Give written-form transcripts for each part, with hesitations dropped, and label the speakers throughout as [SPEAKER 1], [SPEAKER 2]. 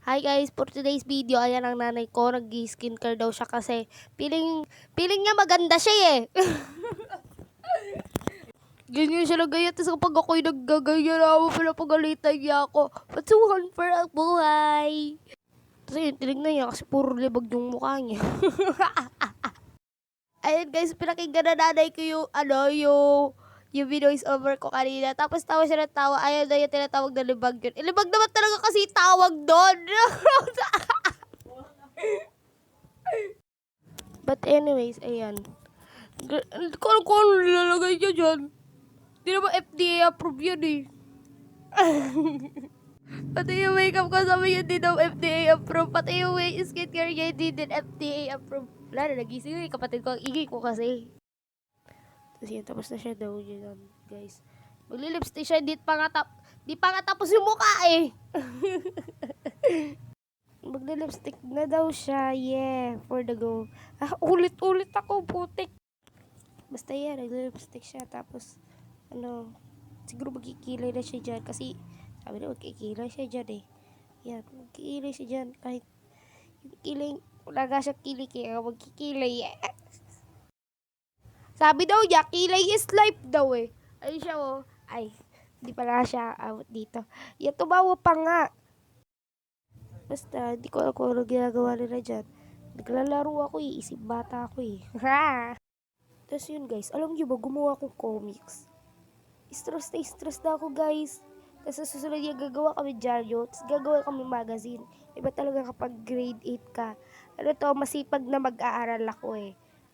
[SPEAKER 1] Hi guys, for today's video, ayan ang nanay ko, nag-skincare daw siya kasi feeling niya maganda siya eh. Ganyan siya nagaya, tapos kapag ako'y naggagaya na ako, pinapagalitan niya ako. Patsuhan for ang buhay. Tapos yun, tinignan niya kasi puro libag yung mukha niya. Ayun guys, pinakinggan na nanay ko yung voice over ko kanina. Tapos tawa siya ng tawa. Ayaw na yung tinatawag na libag yun. Libag naman talaga kasi tawag doon. But anyways, ayan. Hindi ko alam kung ano nilalagay niya dyan. Hindi naman FDA approve yan eh. Pati yung makeup ko sabi yun din daw FDA approve. Pati yung skincare niya hindi din FDA approve. Wala na, nagising yung kapatid ko. Ang ingay ko kasi. Tapos yun, tapos na siya daw yun, guys. Magli-lipstick siya, di pa nga tapos yung mukha eh. Magli-lipstick na daw siya, yeah, for the go. Ulit-ulit ako, putik. Basta yan, nagli-lipstick siya, tapos, siguro magkikilay na siya dyan, kasi, sabi na magkikilay siya dyan eh. Yan, magkikilay siya dyan, kahit, yung kilay, wala nga siya kilay, kaya magkikilay eh. Sabi daw niya, kilay is life daw eh. Ay siya oh. Ay, hindi pala siya out dito. Yan, tumawa pa nga. Basta, hindi ko alam kung ano ginagawa nila dyan. Naglalaro ako eh. Isip bata ako eh. Ha! Tapos yun guys, alam niyo ba, gumawa akong comics. Stress na ako guys. Tapos sa susunod yung gagawa kami dyaryo. Tapos gagawa kami magazine. Iba talaga kapag grade 8 ka. Ano to, masipag na mag-aaral ako eh.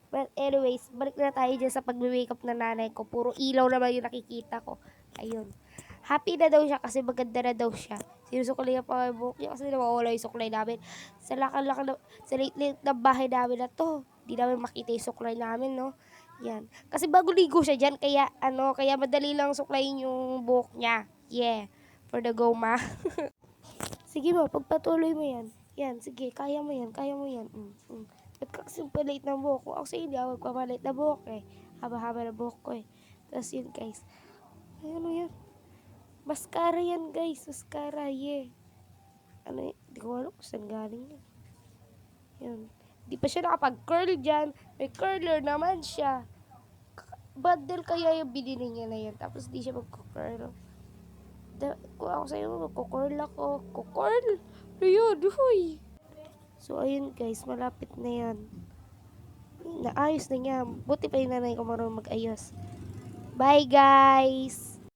[SPEAKER 1] But anyways, balik na tayo dyan sa pag-makeup na nanay ko. Puro ilaw naman yung nakikita ko. Ayun. Happy na daw siya kasi maganda na daw siya. Sinusuklay niya pa yung buhok niya kasi nawawala yung suklay namin. Sa liit-liit na bahay namin na to. Di namin makita yung suklay namin, no? Yan. Kasi bago ligo siya dyan, kaya madali lang suklayin yung buhok niya. Yeah. For the go, ma. Sige mo, pagpatuloy mo yan. Yan, sige, kaya mo yan. Ba't ka kasi palit ng buhok ko? Ako sa hindi ako magpapalit na buhok eh. Haba-haba na buhok ko eh. Tapos yun guys. Ano yan? Mascara yan guys. Mascara, yeah. Hindi ko alam kung saan galing yan. Yan. Di pa siya nakapag-curl dyan. May curler naman siya. Bundle kaya yung binili niya na yan. Tapos di siya magko-curl. Kung ako sa'yo, magko-curl ako. Ko-curl? Ano yun? Huy! So, ayun guys, malapit na yan. Naayos na niya. Buti pa yung nanay ko marunong mag-ayos. Bye guys!